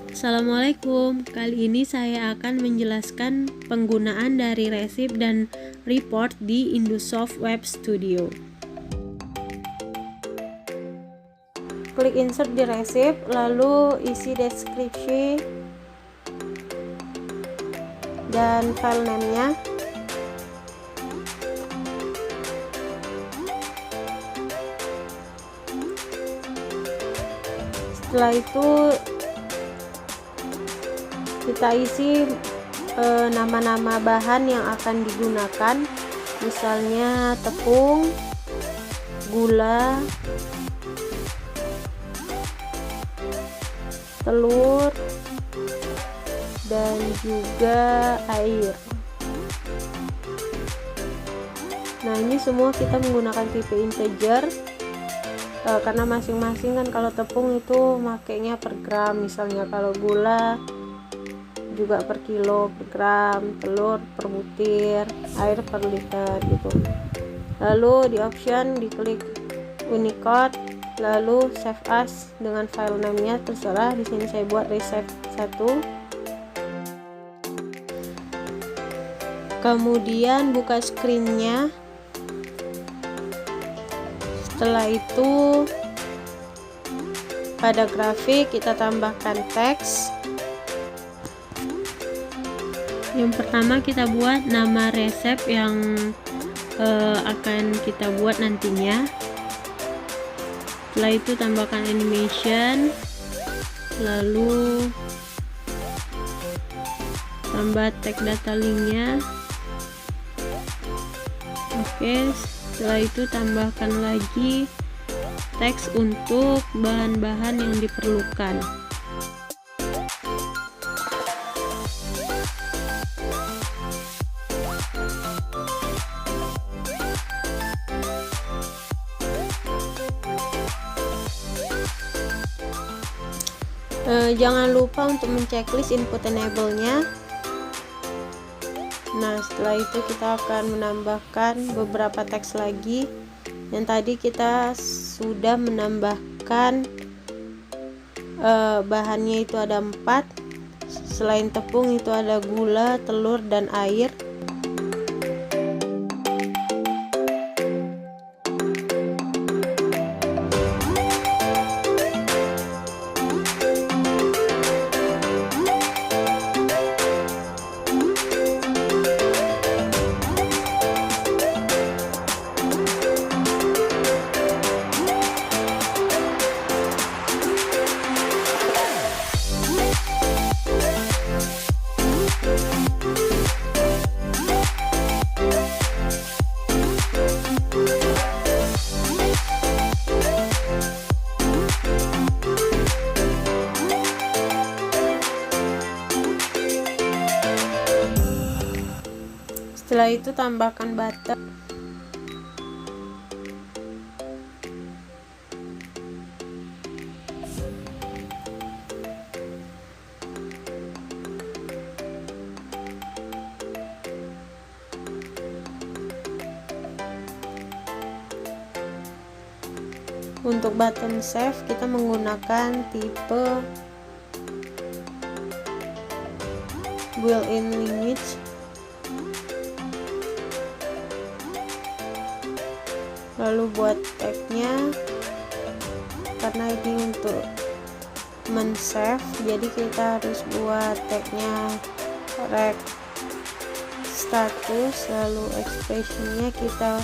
Assalamualaikum, kali ini saya akan menjelaskan penggunaan dari resip dan report di Indosoft Web Studio. Klik insert di resip, lalu isi deskripsi dan file name-nya. Setelah itu kita isi nama-nama bahan yang akan digunakan, misalnya tepung, gula, telur, dan juga air. Nah, ini semua kita menggunakan tipe integer karena masing-masing kan, kalau tepung itu makainya per gram, misalnya kalau gula juga per kilo, per gram, telur per butir, air per liter gitu. Lalu di option diklik Unicode, lalu save as dengan file name-nya terserah. Di sini saya buat recipe 1. Kemudian buka screen-nya. Setelah itu pada grafik kita tambahkan teks. Yang pertama kita buat nama resep yang akan kita buat nantinya. Setelah itu tambahkan animation, lalu tambah tag data linknya. Oke, setelah itu tambahkan lagi teks untuk bahan-bahan yang diperlukan. Jangan lupa untuk menceklis input enable-nya. Nah, setelah itu kita akan menambahkan beberapa teks lagi. Yang tadi kita sudah menambahkan bahannya itu ada 4. Selain tepung itu ada gula, telur, dan air. Setelah itu tambahkan butter. Untuk button save kita menggunakan tipe built-in image. Lalu buat tagnya, karena ini untuk men-save, jadi kita harus buat tagnya rect status, lalu expressionnya kita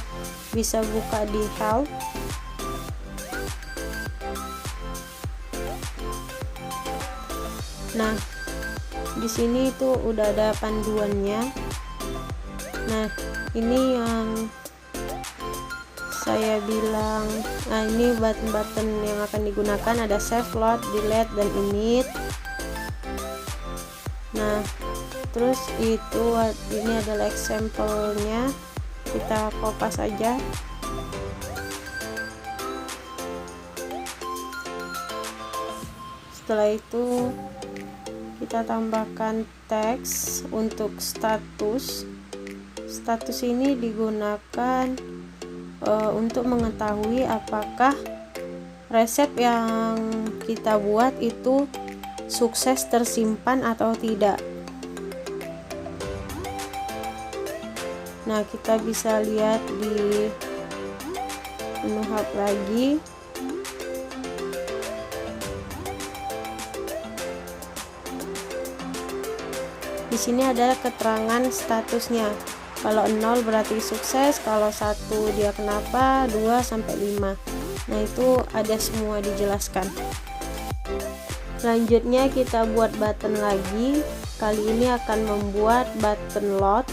bisa buka di help. Nah, di sini itu udah ada panduannya. Nah, ini yang saya bilang, nah ini button-button yang akan digunakan, ada save, load, delete, dan init. Nah, terus itu ini adalah example-nya, kita kopas aja. Setelah itu kita tambahkan teks untuk status. Status ini digunakan untuk mengetahui apakah resep yang kita buat itu sukses tersimpan atau tidak. Nah, kita bisa lihat di menu hub lagi. Di sini ada keterangan statusnya. Kalau 0 berarti sukses, kalau 1 dia kenapa, 2 sampai 5. Nah, itu ada semua dijelaskan. Selanjutnya kita buat button lagi. Kali ini akan membuat button load.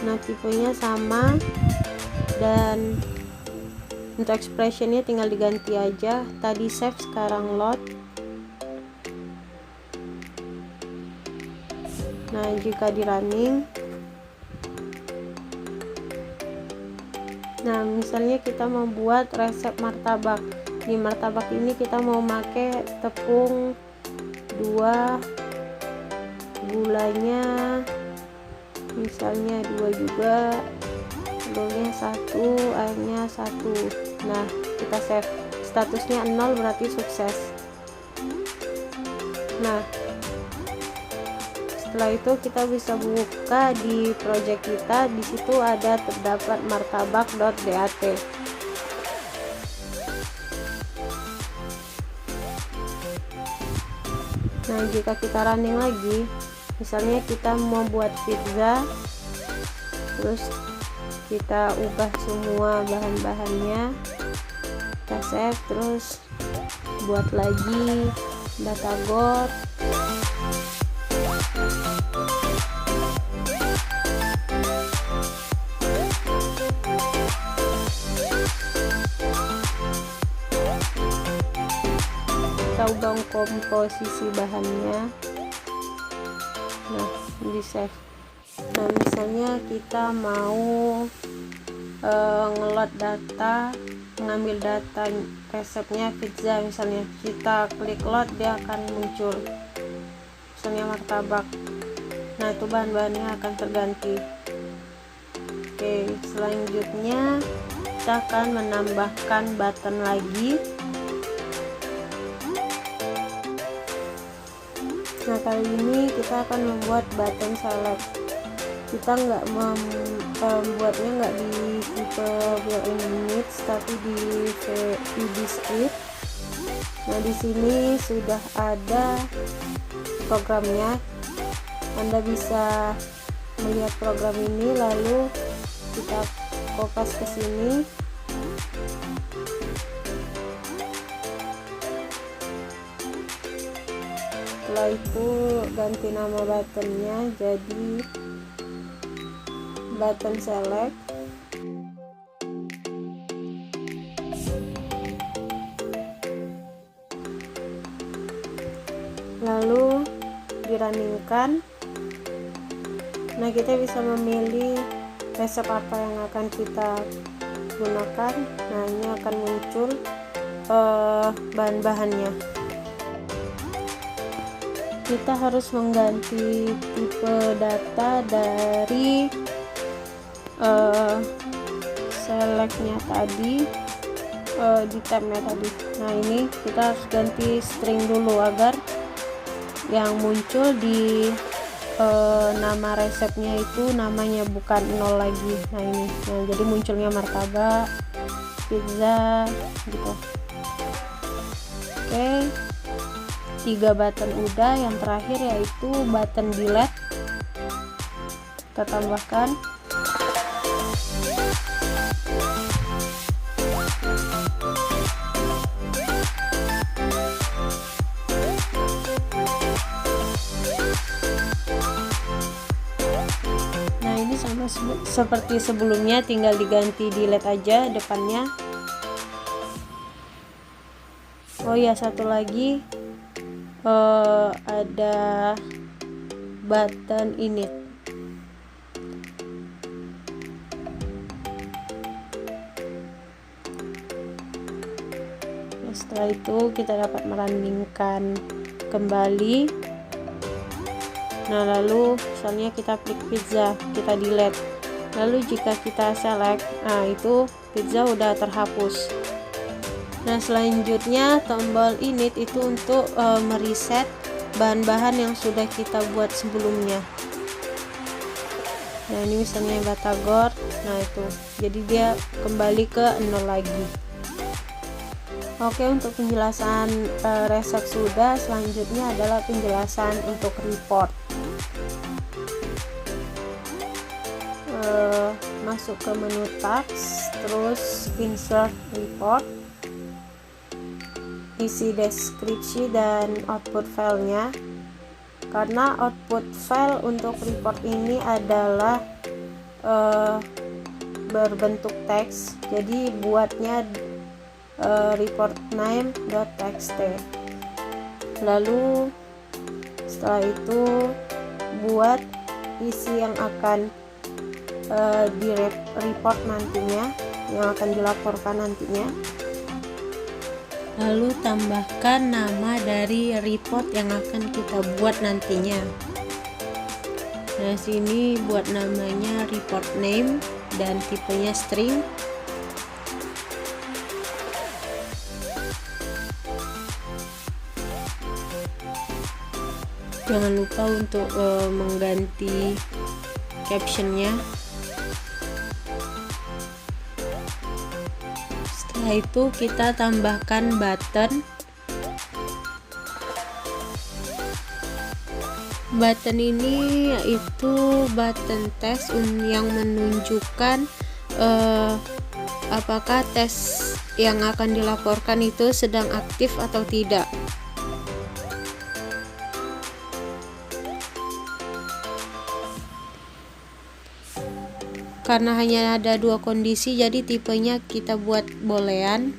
Nah, tipenya sama dan untuk expressionnya tinggal diganti aja. Tadi save, sekarang load. Nah, jika di running, nah misalnya kita membuat resep martabak. Di martabak ini kita mau pakai tepung 2, gulanya misalnya 2 juga, telurnya 1, airnya 1. Nah, kita save. Statusnya 0 berarti sukses. Nah, setelah itu kita bisa buka di project kita. Di situ ada terdapat martabak.dat. Nah, jika kita running lagi, misalnya kita mau buat pizza, terus kita ubah semua bahan-bahannya, kita save, terus buat lagi Datagor. Kita ubah komposisi bahannya. Nah, di save. Nah, misalnya kita mau ngeload data, mengambil data resepnya pizza, misalnya kita klik load, dia akan muncul misalnya martabak. Nah, itu bahan-bahannya akan terganti. Oke, selanjutnya kita akan menambahkan button lagi. Nah, kali ini kita akan membuat button select. Kita nggak membuatnya nggak di tipe built-in units, tapi di script. Nah, di sini sudah ada programnya. Anda bisa melihat program ini, lalu kita kopas ke sini. Setelah itu ganti nama buttonnya jadi button select. Lalu dirunningkan. Nah, kita bisa memilih resep apa yang akan kita gunakan. Nah, ini akan muncul bahan-bahannya. Kita harus mengganti tipe data dari selectnya tadi, di tabnya tadi. Nah, ini kita harus ganti string dulu agar yang muncul di nama resepnya itu namanya bukan 0 lagi. Nah, ini nah, jadi munculnya martabak, pizza gitu. Oke, 3 button udah. Yang terakhir yaitu button delete, kita tambahkan. Nah, ini sama seperti sebelumnya, tinggal diganti delete aja depannya. Oh ya, satu lagi, ada button init. Nah, setelah itu kita dapat merunningkan kembali. Nah, lalu misalnya kita klik pizza, kita delete. Lalu jika kita select, nah itu pizza udah terhapus. Nah, selanjutnya tombol init itu untuk mereset bahan-bahan yang sudah kita buat sebelumnya. Nah, ini misalnya Batagor, nah itu jadi dia kembali ke 0 lagi. Oke, untuk penjelasan reset sudah. Selanjutnya adalah penjelasan untuk report. Masuk ke menu task, terus insert report, isi deskripsi dan output filenya. Karena output file untuk report ini adalah berbentuk teks, jadi buatnya report name.txt. Lalu setelah itu buat isi yang akan di report nantinya, yang akan dilaporkan nantinya. Lalu tambahkan nama dari report yang akan kita buat nantinya. Nah, sini buat namanya report name dan tipenya string. Jangan lupa untuk mengganti captionnya. Setelah itu kita tambahkan button. Button ini yaitu button tes yang menunjukkan apakah tes yang akan dilaporkan itu sedang aktif atau tidak. Karena hanya ada 2 kondisi, jadi tipenya kita buat boolean.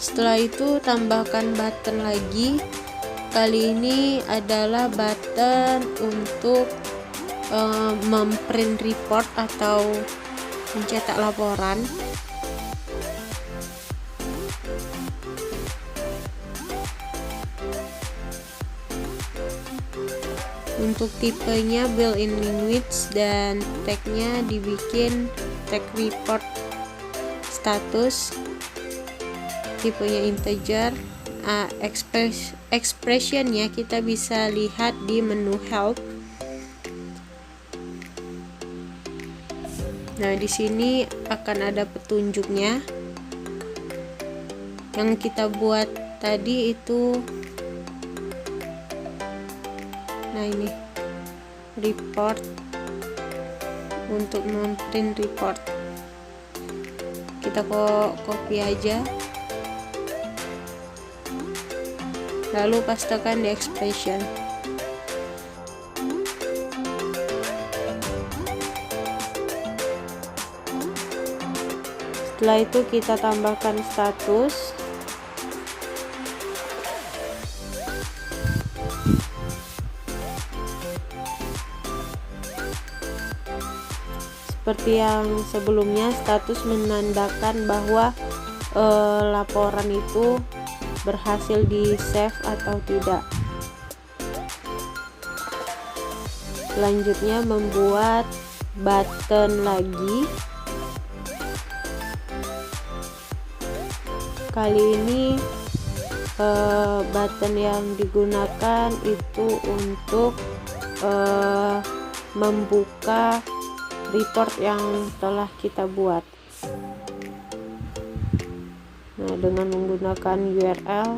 Setelah itu tambahkan button lagi. Kali ini adalah button untuk memprint report atau mencetak laporan. Untuk tipenya built-in language dan tagnya dibikin tag report status, tipenya integer. Expressionnya kita bisa lihat di menu help. Nah, di sini akan ada petunjuknya. Yang kita buat tadi itu, nah ini report untuk memprint report. Kita copy aja, lalu pastekan di expression. Setelah itu kita tambahkan status. Seperti yang sebelumnya, status menandakan bahwa laporan itu berhasil di save atau tidak. Selanjutnya membuat button lagi. Kali ini button yang digunakan itu untuk membuka report yang telah kita buat. Nah, dengan menggunakan URL.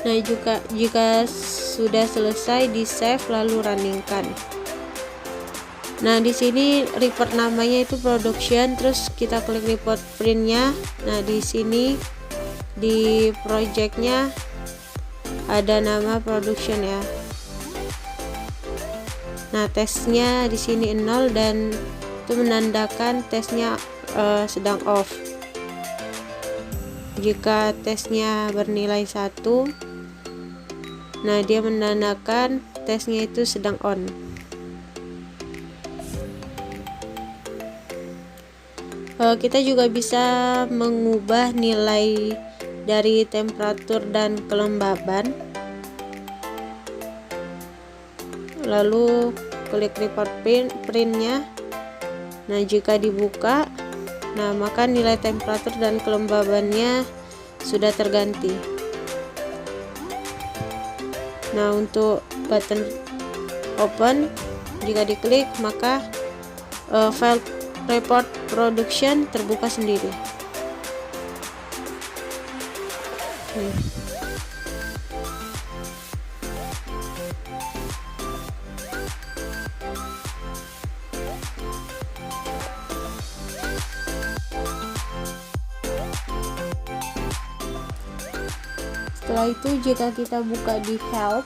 Nah, jika sudah selesai, di save lalu runningkan. Nah, di sini report namanya itu production, terus kita klik report printnya. Nah, di sini di projectnya ada nama production ya. Nah, tesnya di sini 0 dan itu menandakan tesnya sedang off. Jika tesnya bernilai 1, nah dia menandakan tesnya itu sedang on. Kita juga bisa mengubah nilai dari temperatur dan kelembaban. Lalu klik report printnya. Nah, jika dibuka, nah maka nilai temperatur dan kelembabannya sudah terganti. Nah, untuk button open, jika diklik maka file report production terbuka sendiri. Setelah itu, jika kita buka di help,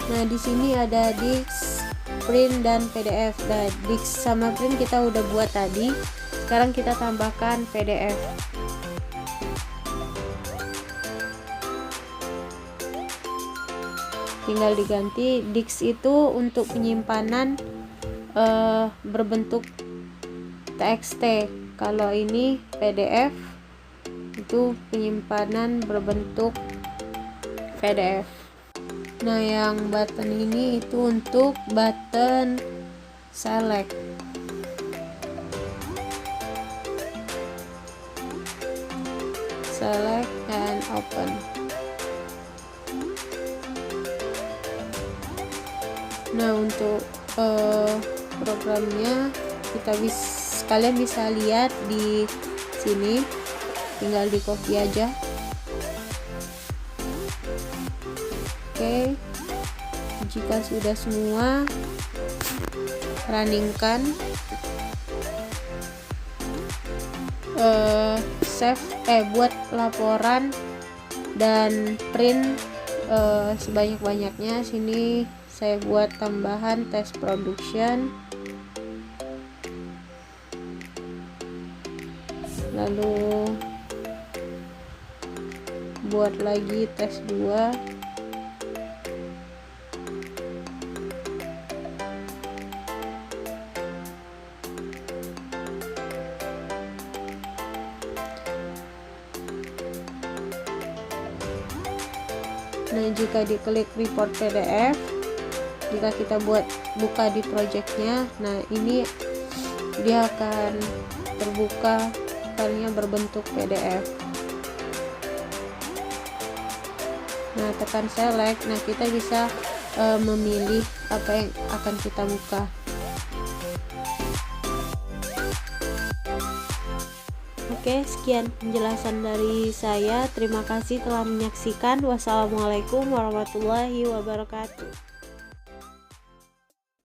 nah di sini ada disk, print dan PDF. Nah, disk sama print kita udah buat tadi. Sekarang kita tambahkan PDF. Tinggal diganti. Disk itu untuk penyimpanan berbentuk TXT. Kalau ini PDF, itu penyimpanan berbentuk PDF. Nah, yang button ini itu untuk button select. Select and open. Nah, untuk programnya kalian bisa lihat di sini, tinggal di copy aja. Oke, jika sudah semua, runningkan, save, buat laporan dan print sebanyak-banyaknya. Sini saya buat tambahan test production, lalu buat lagi tes 2. Nah, jika diklik report PDF, jika kita buka di projectnya, nah ini dia akan terbuka filenya berbentuk PDF. Nah, tekan select. Nah, kita bisa memilih apa yang akan kita buka. Oke, sekian penjelasan dari saya. Terima kasih telah menyaksikan. Wassalamualaikum warahmatullahi wabarakatuh.